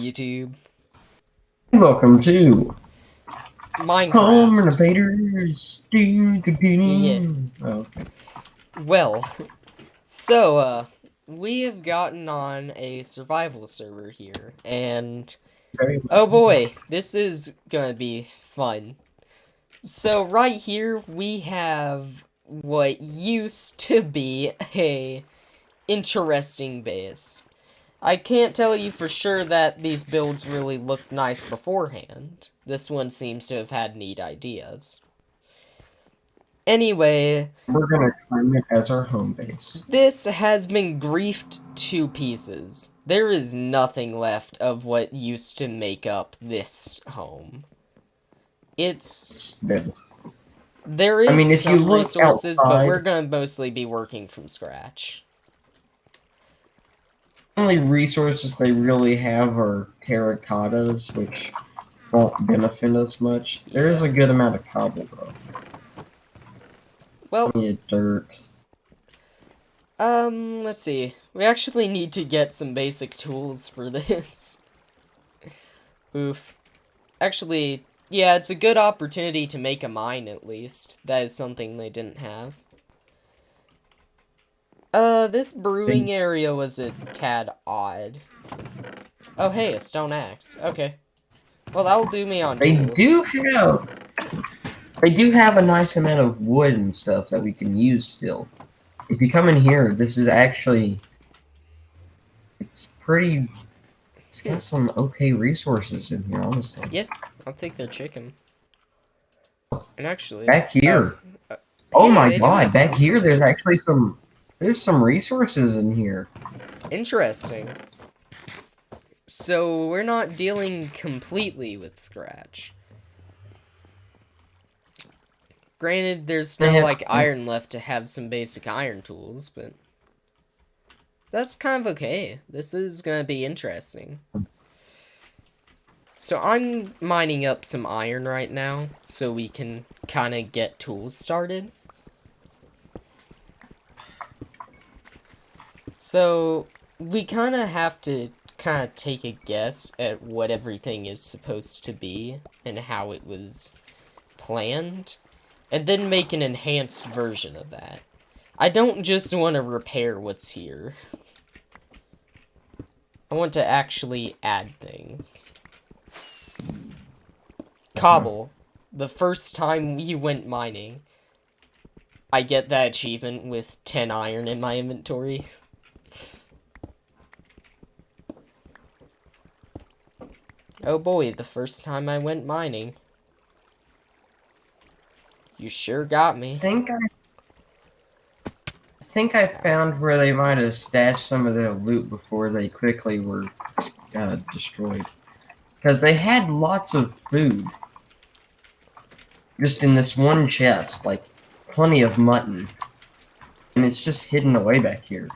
YouTube. Welcome to Home Minecraft. Renovators. Yeah. Oh, okay. Well, so, we have gotten on a survival server here, and Very oh well. boy, this is gonna be fun. So, right here, we have what used to be a interesting base. I can't tell you for sure that these builds really looked nice beforehand. This one seems to have had neat ideas. Anyway, We're gonna claim it as our home base. this has been griefed to pieces. There is nothing left of what used to make up this home. It's... It's this. There I is mean, if you some look resources, but we're outside, gonna mostly be working from scratch. the only resources they really have are terracottas, which won't benefit us much. There is Yeah. a good amount of cobble, though. Well, Plenty of dirt. let's see. We actually need to get some basic tools for this. Oof. Actually, yeah, it's a good opportunity to make a mine, at least. That is something they didn't have. This They, brewing area was a tad odd. Oh, hey, a stone axe. Okay. Well, that'll do me on they tools. do have they do have a nice amount of wood and stuff that we can use still. If you come in here, this is actually it's pretty. It's Hmm. got some okay resources in here, honestly. Yeah, I'll take their chicken. And actually... Back Oh. here. Uh, Oh hey, my they do god, have back here something. there's actually some resources in here. Interesting. So, we're not dealing completely with scratch. Granted, there's They no, have like, iron left to have some basic iron tools, but... that's kind of okay. This is gonna be interesting. So I'm mining up some iron right now, so we can kind of get tools started. So we kind of have to kind of take a guess at what everything is supposed to be and how it was planned, and then make an enhanced version of that. I don't just want to repair what's here. I want to actually add things. Cobble. The first time we went mining, I get that achievement with 10 iron in my inventory. Oh boy, the first time I went mining. You sure got me. I think I found where they might have stashed some of their loot before they quickly were destroyed. Because they had lots of food. Just in this one chest, like plenty of mutton. And it's just hidden away back here.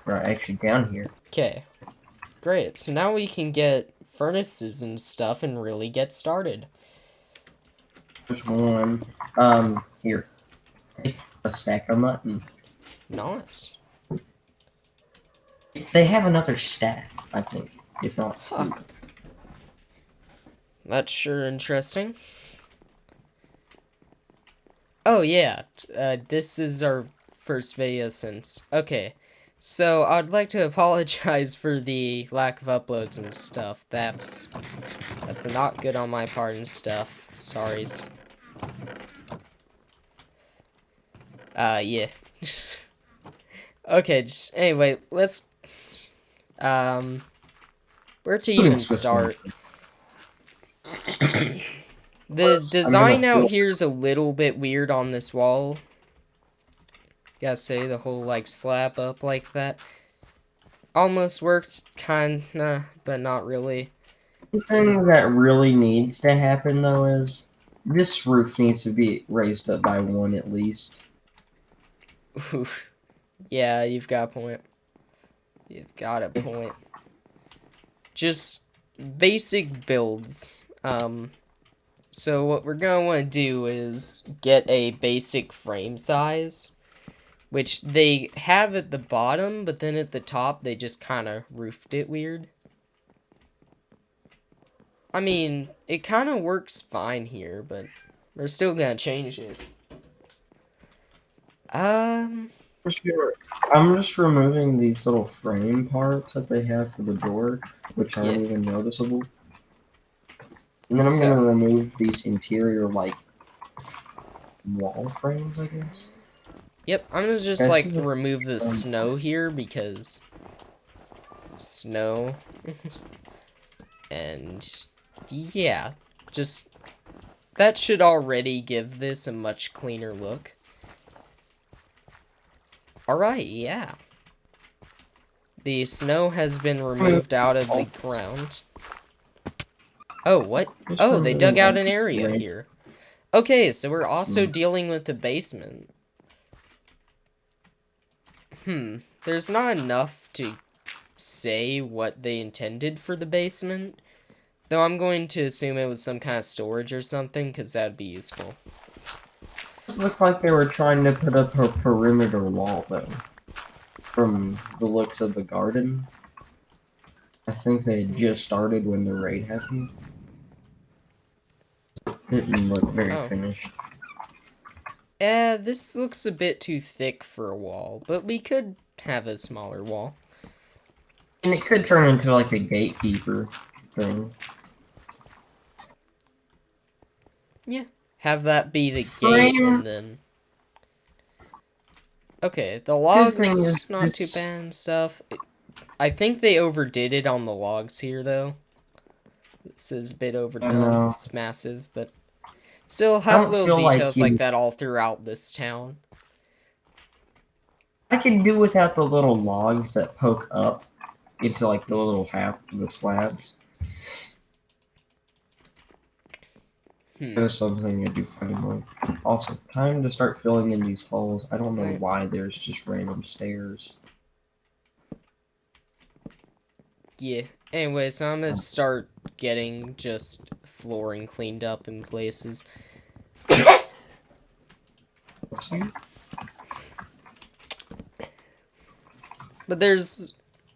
Or actually down here. Okay. Great. So now we can get furnaces and stuff and really get started. Which one? Here. A stack of mutton. Nice. They have another stack, I think. If not. Huh. That's sure interesting. Oh yeah, this is our first video since... okay. So, I'd like to apologize for the lack of uploads and stuff. That's not good on my part and stuff. Sorries. Yeah. Okay, just, anyway, let's... where to even start? The design out here is a little bit weird on this wall. Gotta say, the whole, like, slab up like that. Almost worked, kinda, but not really. The thing that really needs to happen, though, is this roof needs to be raised up by one at least. Oof. Yeah, you've got a point. You've got a point. Just basic builds. So what we're gonna want to do is get a basic frame size, which they have at the bottom, but then at the top they just kind of roofed it weird. I mean, it kind of works fine here, but we're still gonna change it. Um, Sure. I'm just removing these little frame parts that they have for the door, which yeah. aren't even noticeable. And then I'm So, gonna remove these interior like wall frames, I guess. yep, I'm gonna just This like is a remove the um, snow here because snow and yeah, just that should already give this a much cleaner look. Alright, yeah. The snow has been removed out of the ground. Oh, what? just Oh, they dug removing all out an these area random here. Okay, so we're also and dealing with the basement. There's not enough to say what they intended for the basement. Though I'm going to assume it was some kind of storage or something, because that'd be useful. This looked like they were trying to put up a perimeter wall though. From the looks of the garden, I think they had just started when the raid happened. Didn't look very Oh. finished. This looks a bit too thick for a wall, but we could have a smaller wall. And it could turn into like a gatekeeper thing. Yeah. Have that be the gate, Frame. and then... Okay, the Good thing is logs, not too this. bad and stuff. I think they overdid it on the logs here, though. This is a bit I overdone. know. It's massive, but... Still I have don't little feel like details like you. that all throughout this town. I can do without the little logs that poke up into like the little half of the slabs. Hmm. That is something I do find annoying. Also, time to start filling in these holes. I don't know Right. why there's just random stairs. Yeah. Anyway, so I'm gonna start getting just flooring cleaned up in places. See? But there's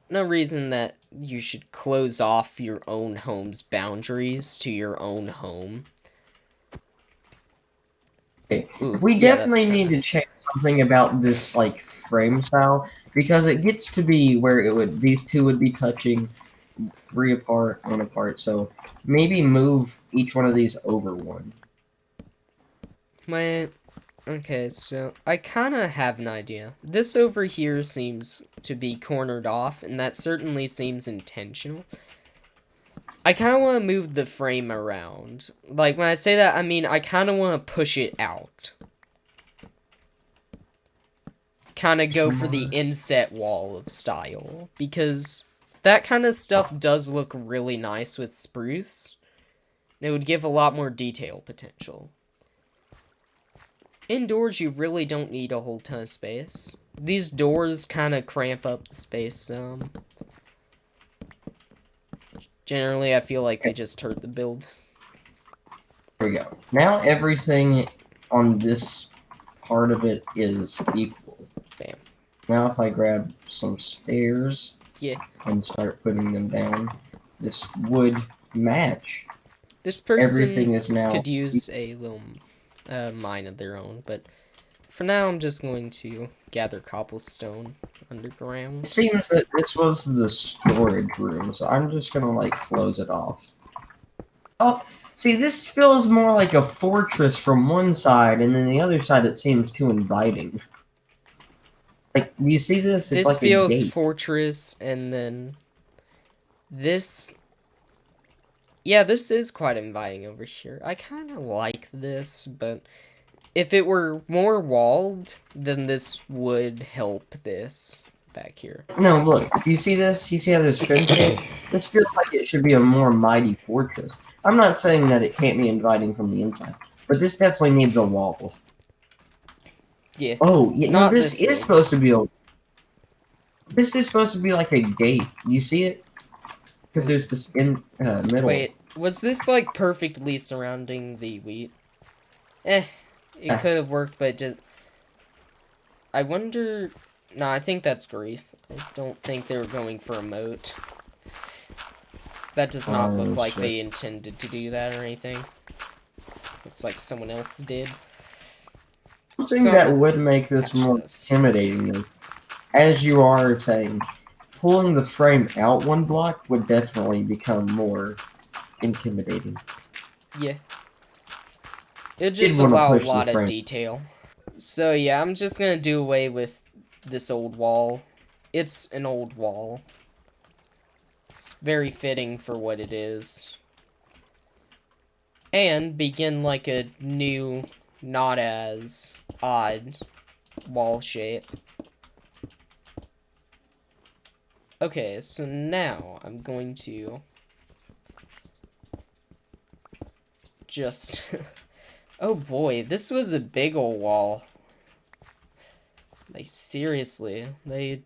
no reason that you should close off your own home's boundaries to your own home. Okay. Ooh, We yeah, that's definitely need kind to change something about this like frame style because it gets to be where it would these two would be touching three apart, one apart. So maybe move each one of these over one. of... Wait, okay, so I kind of have an idea. This over here seems to be cornered off, and that certainly seems intentional. I kind of want to move the frame around. Like, when I say that, I mean I kind of want to push it out. Kind of go for the inset wall of style, because that kind of stuff does look really nice with spruce. And it would give a lot more detail potential. Indoors, you really don't need a whole ton of space. These doors kind of cramp up the space some. Generally, I feel like they just hurt the build. There we go. Now everything on this part of it is equal. Bam. Now if I grab some stairs Yeah. and start putting them down, this would match. This Everything person is now could use a little mine of their own, but for now, I'm just going to gather cobblestone It underground. seems that this was the storage room, so I'm just gonna like close it off. Oh, see, this feels more like a fortress from one side, and then the other side it seems too inviting. Like, do you see this? It's This like a feels gate. fortress, and then this... Yeah, this is quite inviting over here. I kind of like this, but if it were more walled, then this would help this back here. No, look, do you see this? You see how there's fencing? This feels like it should be a more mighty fortress. I'm not saying that it can't be inviting from the inside, but this definitely needs a wall. Yeah, Oh, you know, not this this is way. supposed to be a. This is supposed to be like a gate. You see it? Because there's this in middle. Wait, was this like perfectly surrounding the wheat? Eh, it Uh, could have worked, but just... I wonder... No, I think that's grief. I don't think they were going for a moat. That does not look like Shit. they intended to do that or anything. Looks like someone else did. Something So I'm that gonna would make this patch more this. intimidating, though, as you are saying, pulling the frame out one block would definitely become more intimidating. Yeah. It You'd just want to allow a push the lot of frame. detail. So yeah, I'm just gonna do away with this old wall. It's an old wall. It's very fitting for what it is. And begin like a new, not as odd wall shape. Okay, so now I'm going to just... Oh boy, this was a big ol' wall. Like, seriously, they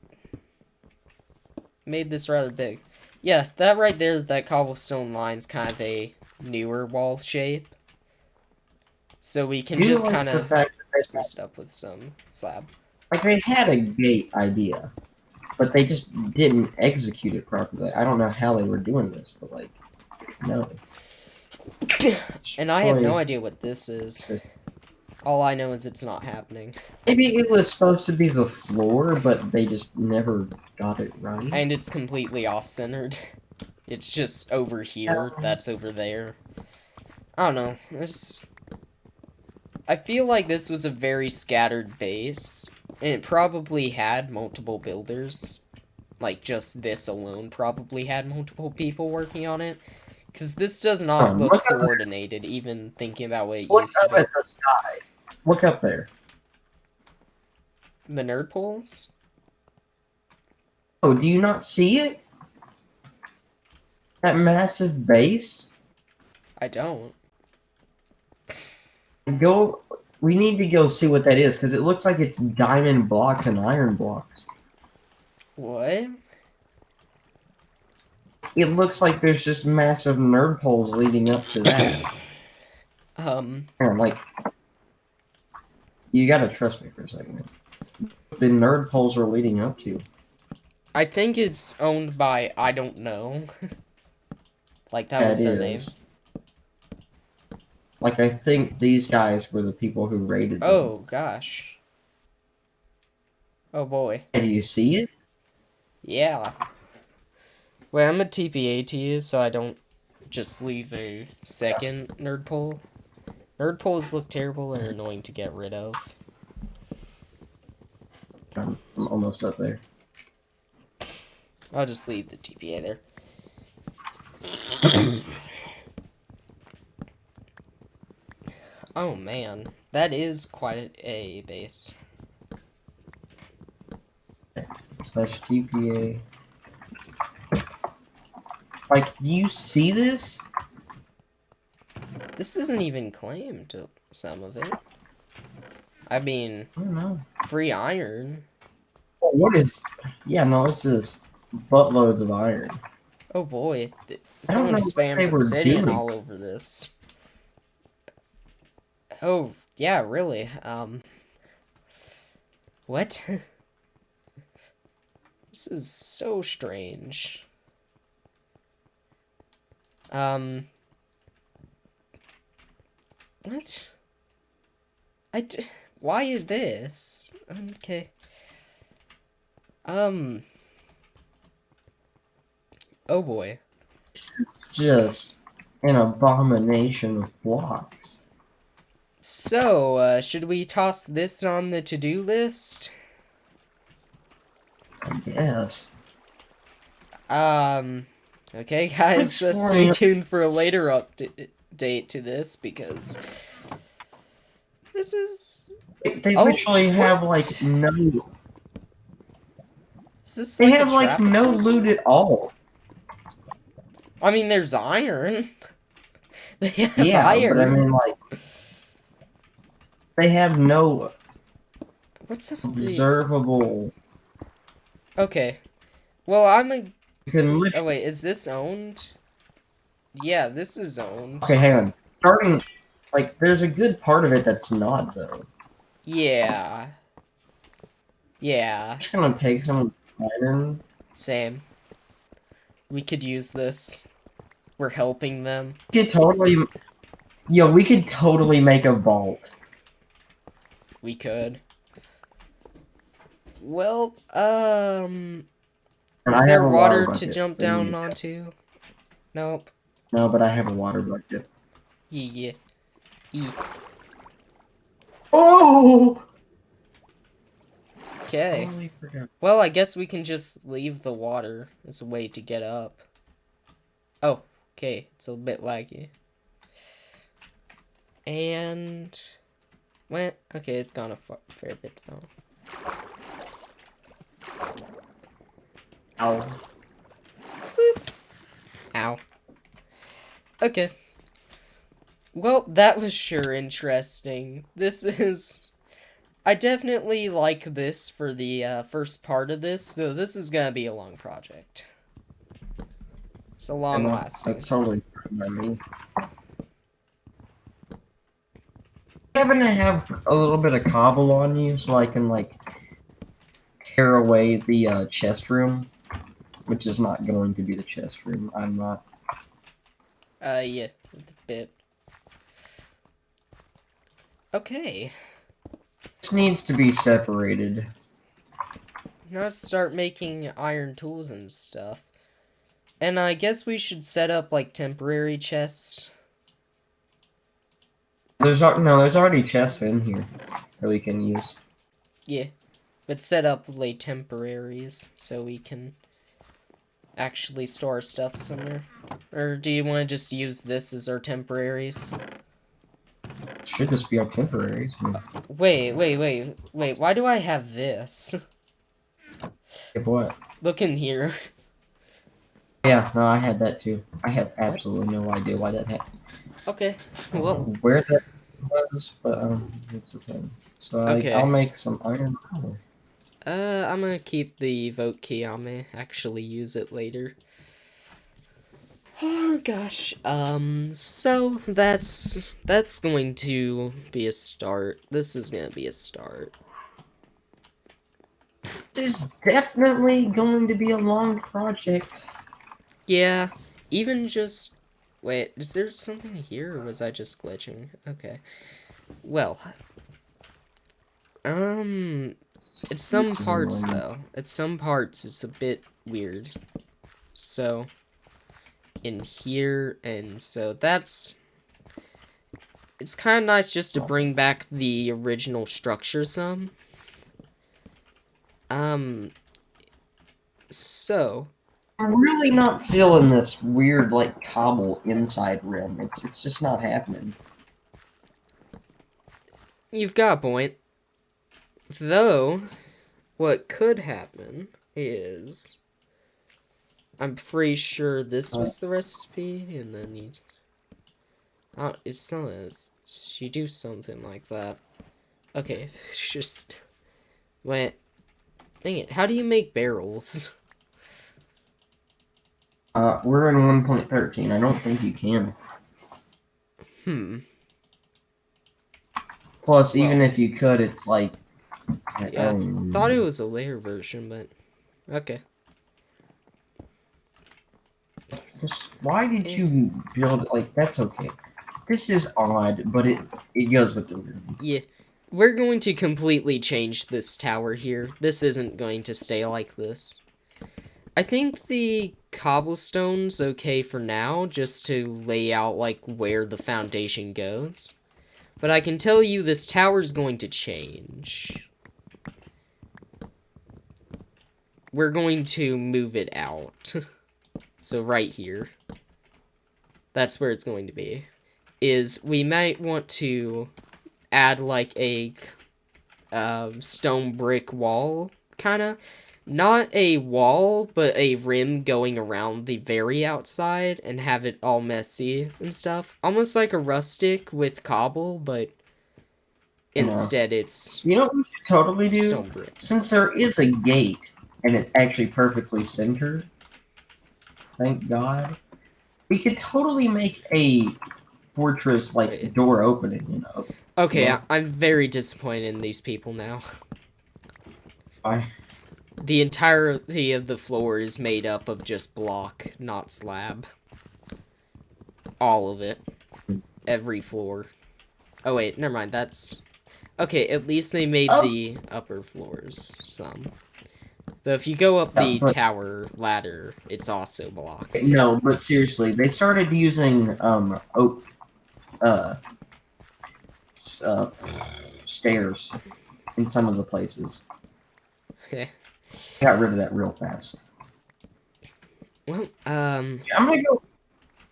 made this rather big. Yeah, that right there, that cobblestone line's kind of a newer wall shape. So we can Do you just like kind the of fact that spruce it up with some slab. they had a gate idea, but they just didn't execute it properly? I don't know how they were doing this, but like, no. And I have no Boy, idea what this is. All I know is it's not happening. maybe it was supposed to be the floor, but they just never got it right. And it's completely off-centered. It's just over here, that's over there. I don't know. I feel like this was a very scattered base, and it probably had multiple builders. Like, just this alone probably had multiple people working on it. Because this does not look Look up, coordinated, even thinking about what it look used to up be. at the sky. Look up there. The nerd poles? Oh, do you not see it? That massive base? I don't. Go. We need to go see what that is because it looks like it's diamond blocks and iron blocks. What? It looks like there's just massive nerd poles leading up to that. Like, you gotta trust me for a second. The nerd poles are leading up to. I think it's owned by I don't know. Like, that Yeah, was it their name. is. Like, I think these guys were the people who raided them. Oh, gosh. Oh, boy. Do you see it? Yeah. Wait, I'm a TPA to you, so I don't just leave a second nerd pole. Nerd poles look terrible and annoying to get rid of. I'm almost up there. I'll just leave the TPA there. Oh man, that is quite a base. Slash GPA. Like, do you see this? This isn't even claimed to some of it. I mean, I don't know. free iron. Oh, what is? Yeah, no, this is buttloads of iron. Oh boy, I don't know someone what they spammed were obsidian doing. all over this. Oh, yeah, really. What? This is so strange. What? Why this? Okay. Oh boy. This is just an abomination of blocks. So, should we toss this on the to-do list? I guess. Okay, guys, stay Exploring. tuned for a later update to this, because this is... They Oh, literally have like what? no. Is this They like a have like trap of no some sort? loot at all. I mean, there's iron. They have Yeah, but I iron. mean like they have no What's up with the... observable. Okay. Well, I'm a... You can Oh, literally. wait, is this owned? Yeah, this is owned. Okay, hang on. Starting like there's a good part of it that's not though. Yeah. Yeah. I'm just gonna take some iron. Same. We could use this. we're helping them. We could totally, yo, we could totally make a vault. We could. Well, And is I have there a water water to bucket. jump That you down need. onto? Nope. No, but I have a water bucket. Yeah. Yeah. Oh! Okay. Totally forgot. Well, I guess we can just leave the water as a way to get up. Oh, okay. It's a bit laggy. And... Went. Okay, it's gone a fair bit down. Ow. Boop. Ow. Okay. Well, that was sure interesting. This is... I definitely like this for the first part of this, so this is gonna be a long project. It's a long lasting. That's totally fine by me. I happen to have a little bit of cobble on you so I can, like, tear away the chest room, which is not going to be the chest room. I'm not. Yeah, a bit. Okay. This needs to be separated. Now let's start making iron tools and stuff. And I guess we should set up, like, temporary chests. There's already chests in here that we can use. Yeah. But set up, like, temporaries so we can actually store stuff somewhere. Or do you want to just use this as our temporaries? Should just be our temporaries. Wait. Why do I have this? If what? Look in here. Yeah, no, I had that too. I have absolutely no idea why that happened. Okay. Well, Where that was, but it's the thing. So Okay. I'll make some iron power. I'm gonna keep the vote key on me. Actually use it later. Oh gosh. So that's going to be a start. This is gonna be a start. This is definitely going to be a long project. Yeah. Even just wait, is there something here or was I just glitching? Okay. Well. At some This is parts annoying. though. At some parts it's a bit weird. So in here, and so that's it's kind of nice just to bring back the original structure some. So I'm really not feeling this weird like cobble inside rim. It's just not happening. you've got a point. Though, what could happen is I'm pretty sure this was the recipe, and then you it's something you do something like that. Okay, it's just wait. Dang it, how do you make barrels? We're in 1.13. I don't think you can. Plus, even if you could, it's like. Yeah, thought it was a later version, but okay. Why did you build it like that's okay? This is odd, but it goes with the room. Yeah, we're going to completely change this tower here. This isn't going to stay like this. I think the cobblestone's okay for now, just to lay out, like, where the foundation goes. But I can tell you this tower's going to change. We're going to move it out. So right here. That's where it's going to be. We might want to add, like, a stone brick wall, kind of. Not a wall, but a rim going around the very outside and have it all messy and stuff. Almost like a rustic with cobble, but instead it's You know what we should totally do? stone brick. Since there is a gate and it's actually perfectly centered, thank God, we could totally make a fortress like door opening, you know. Okay, Yeah. I'm very disappointed in these people now. Why? The entirety of the floor is made up of just block, not slab. all of it. Every floor. Oh wait, never mind, that's... Okay, at least they made the upper floors some. Though if you go up the tower ladder, it's also blocks. No, but seriously, they started using oak stairs in some of the places. Got rid of that real fast. Well, I'm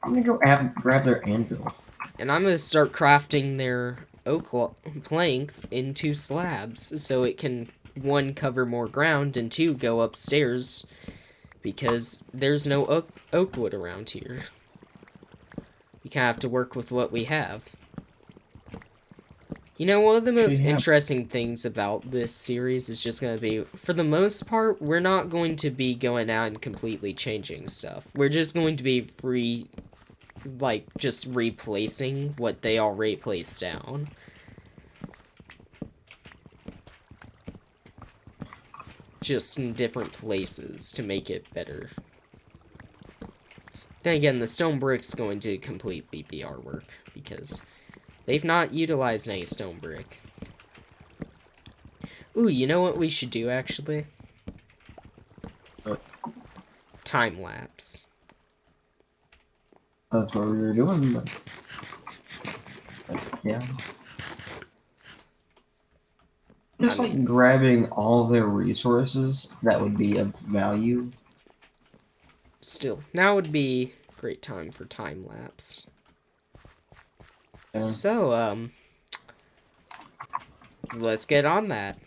gonna go grab their anvil. And I'm gonna start crafting their oak planks into slabs so it can, one, cover more ground, and two, go upstairs because there's no oak wood around here. We kind of have to work with what we have. You know, one of the most interesting things about this series is just going to be, for the most part, we're not going to be going out and completely changing stuff. We're just going to be just replacing what they already placed down. Just in different places to make it better. Then again, the stone brick's going to completely be our work, because they've not utilized any stone brick. Ooh, you know what we should do, actually? Time-lapse. That's what we were doing. But yeah. Just like grabbing all their resources that would be of value. Still, now would be a great time for time-lapse. Yeah. So, let's get on that.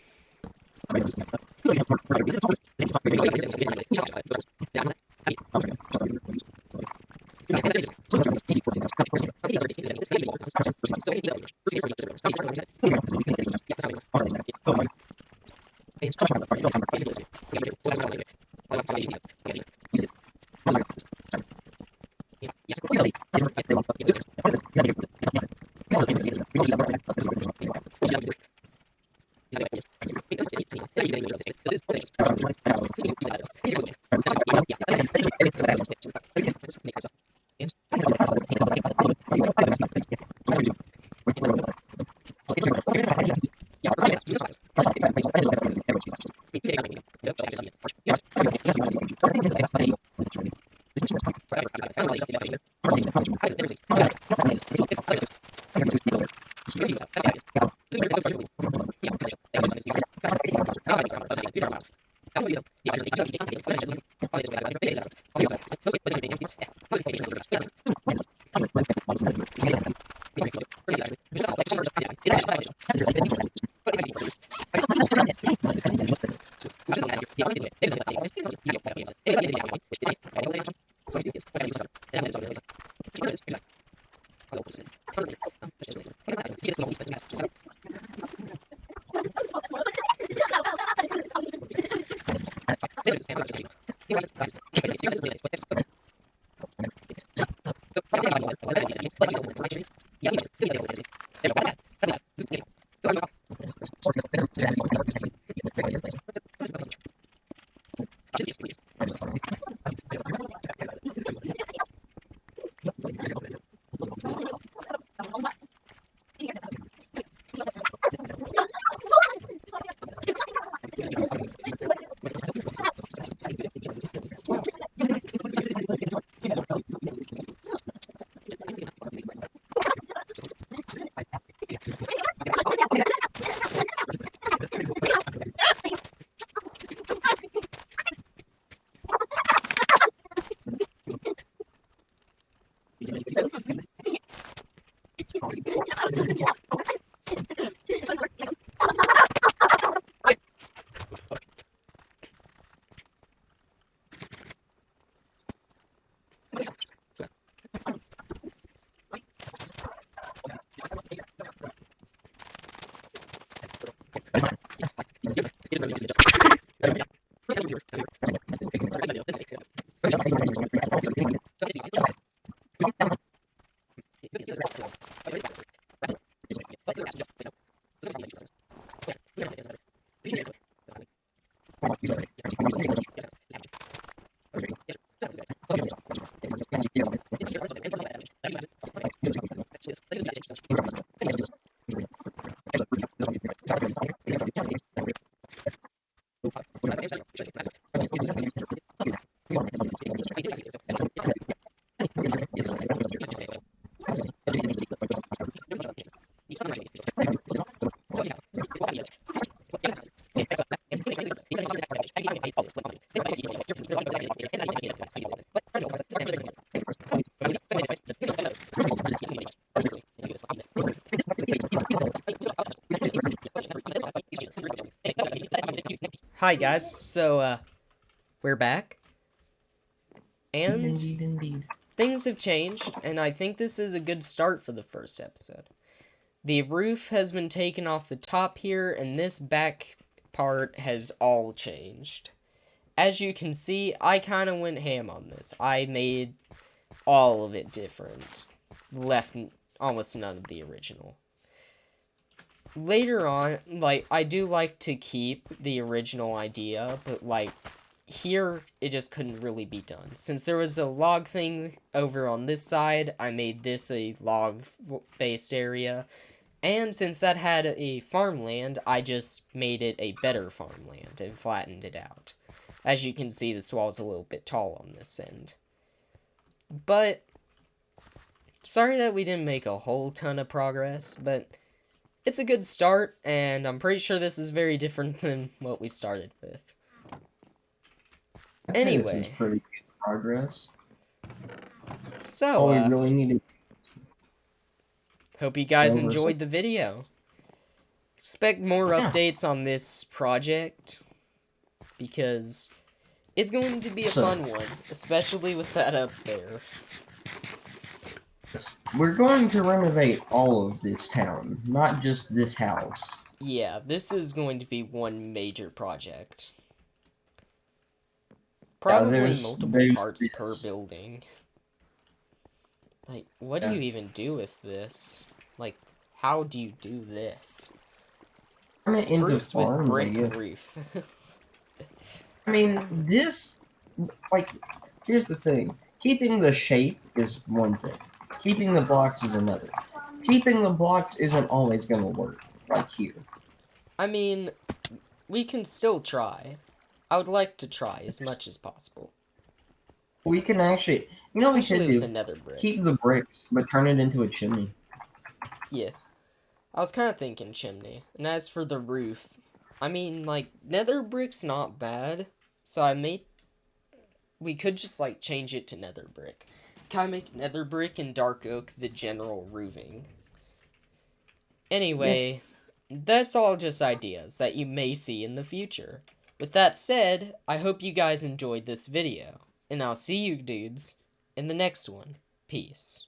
Hi guys, so we're back, and Indeed, indeed. things have changed, and I think this is a good start for the first episode. The roof has been taken off the top here, and this back part has all changed. As you can see, I kind of went ham on this. I made all of it different, left almost none of the original. Later on, like, I do like to keep the original idea, but, like, here, it just couldn't really be done. Since there was a log thing over on this side, I made this a log-based area. And since that had a farmland, I just made it a better farmland and flattened it out. As you can see, this wall's a little bit tall on this end. But, sorry that we didn't make a whole ton of progress, but it's a good start, and I'm pretty sure this is very different than what we started with. I'd say Anyway, this is pretty good progress. so, All we really needed. hope you guys Over enjoyed the video. Expect more Yeah. updates on this project, because it's going to be a So- fun one, especially with that up there. We're going to renovate all of this town, not just this house. Yeah, this is going to be one major project. Probably there's multiple parts this. per building. Like, what do Yeah. you even do with this? Like, how do you do this? Turn it into Spruce with farm, brick yeah. roof. I mean, this, like, here's the thing. Keeping the shape is one thing. Keeping the blocks is another. Keeping the blocks isn't always going to work, like here. I mean, we can still try. I would like to try as much as possible. We can actually, you know what we Especially could with do? the nether brick. Keep the bricks, but turn it into a chimney. Yeah. I was kind of thinking chimney. And as for the roof, I mean, like, nether brick's not bad. So we could just, like, change it to nether brick. Kind of make nether brick and dark oak the general roofing. Anyway, that's all just ideas that you may see in the future. With that said, I hope you guys enjoyed this video. And I'll see you dudes in the next one. Peace.